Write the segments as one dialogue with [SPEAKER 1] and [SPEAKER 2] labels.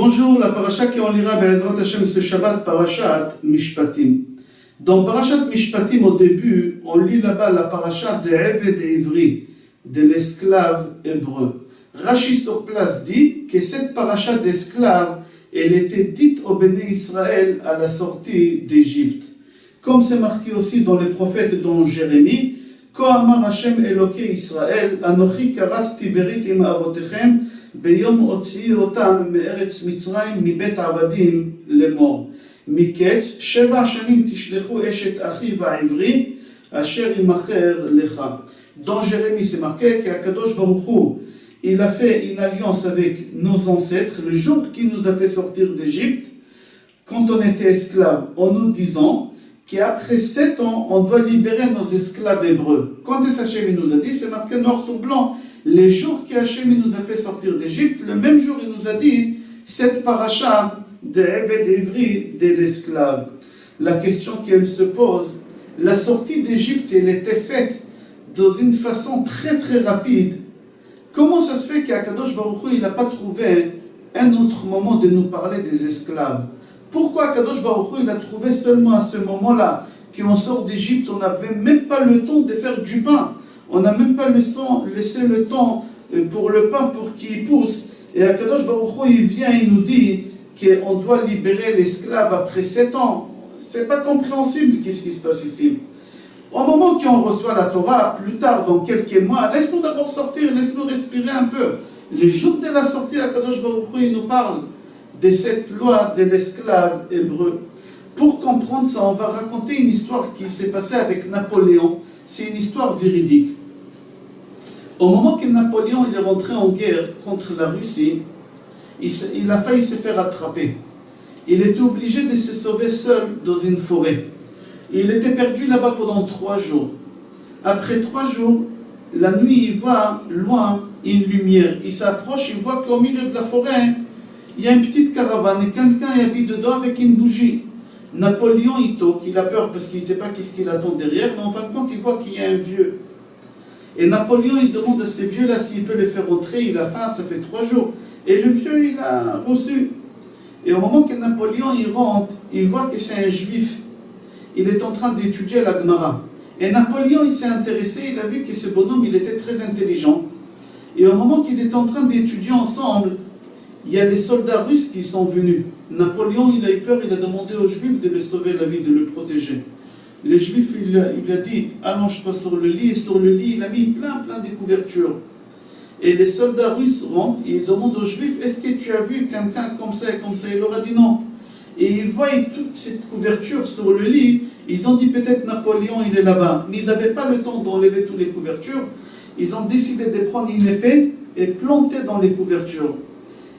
[SPEAKER 1] Bonjour, la paracha qu'on lira Be'ezrat Hashem ce Shabbat, Parashat Mishpatim. Dans Parashat Mishpatim, au début, on lit là-bas la paracha de Eved Ivri, de l'esclave hébreu. Rashi sur place dit que cette paracha d'esclave, elle était dite au Béné Israël à la sortie d'Égypte. Comme c'est marqué aussi dans les prophètes, dont Jérémie, Kohamar Hashem Eloké Israël, Anochi karasti berit im avotechem, ויום הוציאו אותם מארץ מצרים מבית עבדים לאמור. מקץ 7 שנים תשלחו אשת אחיו העברי אשר ימכר לך. Dans Jérémie c'est marqué qu'Akadosh Baruch Hu, il a fait une alliance avec nos ancêtres le jour qu'il nous a fait sortir d'Égypte, quand on était esclaves, en nous disant qu'après 7 ans, on doit libérer nos esclaves hébreux. Quand Hachem nous a dit, c'est marqué noir sur blanc, les jours qu'Hachem nous a fait sortir d'Égypte, le même jour il nous a dit cette paracha de Eved Ivri, de l'esclave. La question qu'elle se pose, la sortie d'Égypte, elle était faite dans une façon très très rapide. Comment ça se fait qu'Akadosh Baruch Hu, il n'a pas trouvé un autre moment de nous parler des esclaves? Pourquoi Akadosh Baruch Hu, il a trouvé seulement à ce moment-là qu'on sort d'Égypte, on n'avait même pas le temps de faire du pain? On n'a même pas laissé le temps pour le pain pour qu'il pousse. Et Akadosh Baruch Hu, il vient et nous dit qu'on doit libérer l'esclave après 7 ans. C'est pas compréhensible qu'est-ce qui se passe ici. Au moment qu'on reçoit la Torah, plus tard, dans quelques mois, laisse-nous d'abord sortir, laisse-nous respirer un peu. Le jour de la sortie, Akadosh Baruch Hu, il nous parle de cette loi de l'esclave hébreu. Pour comprendre ça, on va raconter une histoire qui s'est passée avec Napoléon. C'est une histoire véridique. Au moment que Napoléon il est rentré en guerre contre la Russie, il a failli se faire attraper. Il était obligé de se sauver seul dans une forêt. Il était perdu là-bas pendant 3 jours. Après 3 jours, la nuit, il voit loin une lumière. Il s'approche, il voit qu'au milieu de la forêt, il y a une petite caravane et quelqu'un habite dedans avec une bougie. Napoléon, il toque, il a peur parce qu'il ne sait pas qu'est-ce qu'il attend derrière, mais en fin de compte, il voit qu'il y a un vieux. Et Napoléon, il demande à ces vieux-là s'il peut les faire rentrer, il a faim, ça fait 3 jours. Et le vieux, il a reçu. Et au moment que Napoléon, il rentre, il voit que c'est un juif. Il est en train d'étudier la Gemara. Et Napoléon, il s'est intéressé, il a vu que ce bonhomme, il était très intelligent. Et au moment qu'ils étaient en train d'étudier ensemble, il y a les soldats russes qui sont venus. Napoléon, il a eu peur, il a demandé aux Juifs de le sauver la vie, de le protéger. Le Juif, il a dit, allonge-toi sur le lit, et sur le lit, il a mis plein de couvertures. Et les soldats russes rentrent, et ils demandent aux Juifs, est-ce que tu as vu quelqu'un comme ça et comme ça? Il leur a dit non. Et ils voient toute cette couverture sur le lit, ils ont dit peut-être Napoléon, il est là-bas. Mais ils n'avaient pas le temps d'enlever toutes les couvertures. Ils ont décidé de prendre une épée et planter dans les couvertures.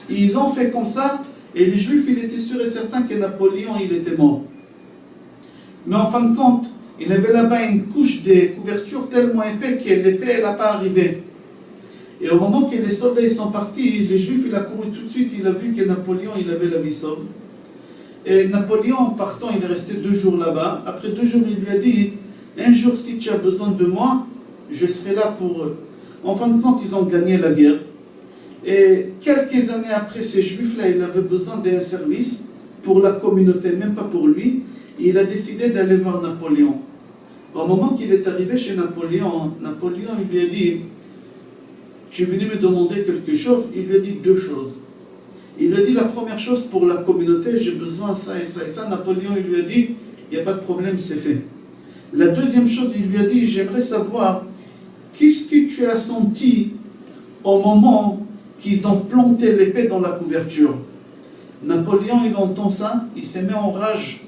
[SPEAKER 1] Et ils ont fait comme ça, et les Juifs, ils étaient sûrs et certains que Napoléon, il était mort. Mais en fin de compte, il avait là-bas une couche de couverture tellement épais que l'épée, elle n'a pas arrivé. Et au moment que les soldats ils sont partis, les Juifs, il a couru tout de suite, il a vu que Napoléon, il avait la vie sauve. Et Napoléon, en partant, il est resté 2 jours là-bas. Après 2 jours, il lui a dit, un jour, si tu as besoin de moi, je serai là pour eux. En fin de compte, ils ont gagné la guerre. Et quelques années après, ces Juifs-là, ils avaient besoin d'un service pour la communauté, même pas pour lui. Et il a décidé d'aller voir Napoléon. Au moment qu'il est arrivé chez Napoléon, Napoléon il lui a dit, tu es venu me demander quelque chose? Il lui a dit 2 choses. Il lui a dit la première chose, pour la communauté, j'ai besoin de ça et ça et ça. Napoléon il lui a dit, il n'y a pas de problème, c'est fait. La deuxième chose, il lui a dit, j'aimerais savoir, qu'est-ce que tu as senti au moment qu'ils ont planté l'épée dans la couverture? Napoléon, il entend ça, il se met en rage.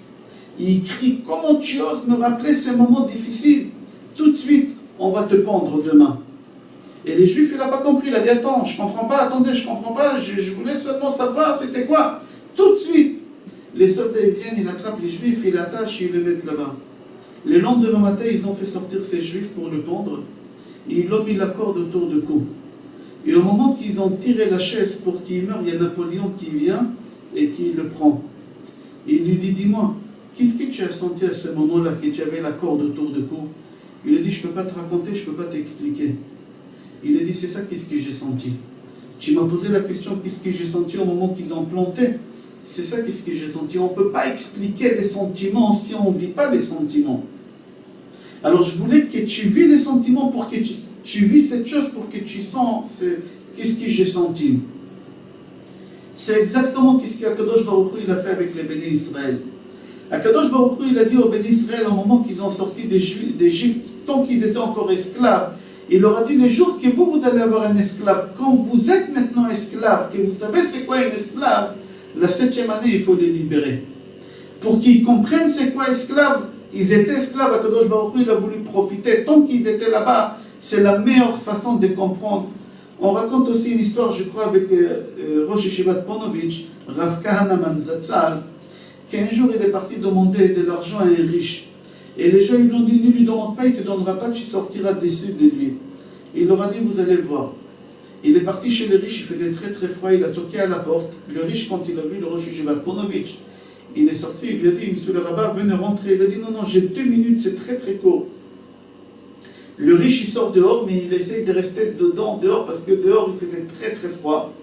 [SPEAKER 1] Il crie, comment tu oses me rappeler ces moments difficiles? Tout de suite, on va te pendre demain. Et les Juifs, il n'a pas compris, il a dit, attends, je ne comprends pas, attendez, je ne comprends pas, je voulais seulement savoir, c'était quoi? Tout de suite, les soldats ils viennent, ils attrapent les Juifs, ils l'attachent et ils le mettent là-bas. Le lendemain matin, ils ont fait sortir ces Juifs pour le pendre, et ils l'ont mis la corde autour du cou. Et au moment qu'ils ont tiré la chaise pour qu'il meure, il y a Napoléon qui vient et qui le prend. Et il lui dit, dis-moi, qu'est-ce que tu as senti à ce moment-là, que tu avais la corde autour du cou? Il lui dit, je ne peux pas te raconter, je ne peux pas t'expliquer. Il a dit, c'est ça, qu'est-ce que j'ai senti? Tu m'as posé la question, qu'est-ce que j'ai senti au moment qu'ils ont planté? C'est ça, qu'est-ce que j'ai senti. On ne peut pas expliquer les sentiments si on ne vit pas les sentiments. Alors je voulais que tu vis les sentiments pour que tu vis cette chose, pour que tu sens qu'est-ce que j'ai senti. C'est exactement ce qu'Akadosh Baruch Hu il a fait avec les bénis Israël. Akadosh Baruch Hu il a dit aux bénis Israël au moment qu'ils ont sorti d'Égypte, tant qu'ils étaient encore esclaves, il leur a dit le jour que vous allez avoir un esclave, quand vous êtes maintenant esclave, que vous savez c'est quoi un esclave, la 7e année il faut les libérer. Pour qu'ils comprennent c'est quoi esclave, ils étaient esclaves, Akadosh Baruch Hu il a voulu profiter, tant qu'ils étaient là-bas, c'est la meilleure façon de comprendre. On raconte aussi une histoire, je crois, avec Rosh Yeshivat Ponovitch, Rav Kahana Zatzal, qu'un jour il est parti demander de l'argent à un riche. Et les gens ils lui ont dit, ne lui demande pas, il ne te donnera pas, tu sortiras déçu de lui. Et il leur a dit, vous allez le voir. Il est parti chez le riche, il faisait très très froid, il a toqué à la porte. Le riche, quand il a vu le Rosh Yeshivat Ponovitch, il est sorti, il lui a dit, monsieur le rabbin, venez rentrer. Il a dit, non, j'ai 2 minutes, c'est très très court. Le riche, il sort dehors, mais il essaye de rester dehors, parce que dehors, il faisait très très froid.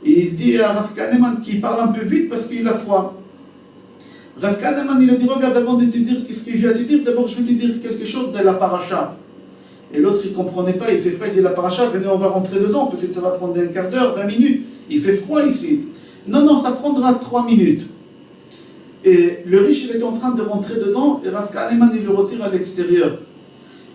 [SPEAKER 1] Et il dit à Rav Kahneman qu'il parle un peu vite parce qu'il a froid. Rav Kahneman, il a dit, regarde, avant de te dire qu'est-ce que je vais te dire, d'abord je vais te dire quelque chose de la paracha. Et l'autre, il ne comprenait pas, il fait froid, il dit la paracha, venez, on va rentrer dedans, peut-être ça va prendre un quart d'heure, 20 minutes. Il fait froid ici. Non, ça prendra 3 minutes. Et le riche, il était en train de rentrer dedans, et Rav Kahneman, il le retire à l'extérieur.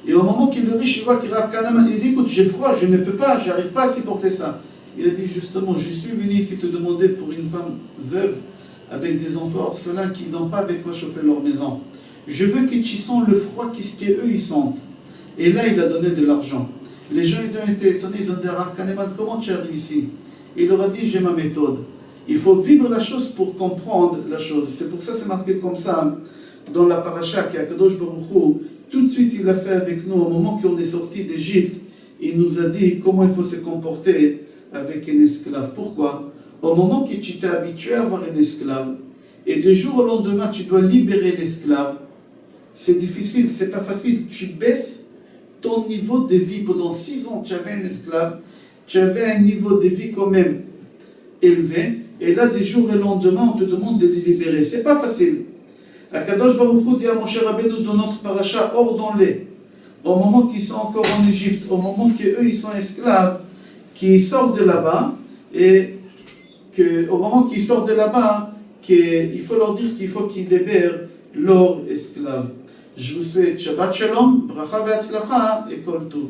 [SPEAKER 1] Et au moment que le riche il voit que Rav Kahneman, il dit, écoute, j'ai froid, je ne peux pas, je n'arrive pas à supporter ça. Il a dit, justement, je suis venu ici te demander pour une femme veuve, avec des enfants orphelins qui n'ont pas avec quoi chauffer leur maison. Je veux que tu sens le froid, qu'est-ce qu'eux ils sentent. Et là, il a donné de l'argent. Les gens, ils ont été étonnés, ils ont dit, Rav Kahneman, comment tu arrives ici? Il leur a dit, j'ai ma méthode. Il faut vivre la chose pour comprendre la chose. C'est pour ça que c'est marqué comme ça, dans la paracha, qu'Akadosh Baruch Hu, tout de suite, il a fait avec nous, au moment qu'on est sorti d'Égypte, il nous a dit comment il faut se comporter avec un esclave. Pourquoi? Au moment que tu t'es habitué à avoir un esclave, et du jour au lendemain, tu dois libérer l'esclave, c'est difficile, c'est pas facile. Tu baisses ton niveau de vie. Pendant 6 ans, tu avais un esclave, tu avais un niveau de vie quand même élevé, et là, du jour au lendemain, on te demande de les libérer. C'est pas facile. Akadosh Baruch Hu dit à Moshe Rabbeinu dans notre paracha, ordonne-les, au moment qu'ils sont encore en Égypte, au moment qu'eux ils sont esclaves, qu'ils sortent de là-bas, et qu'au moment qu'ils sortent de là-bas, il faut leur dire qu'il faut qu'ils libèrent leurs esclaves. Je vous souhaite Shabbat Shalom, Bracha Ve'atzlacha et Kol Tov.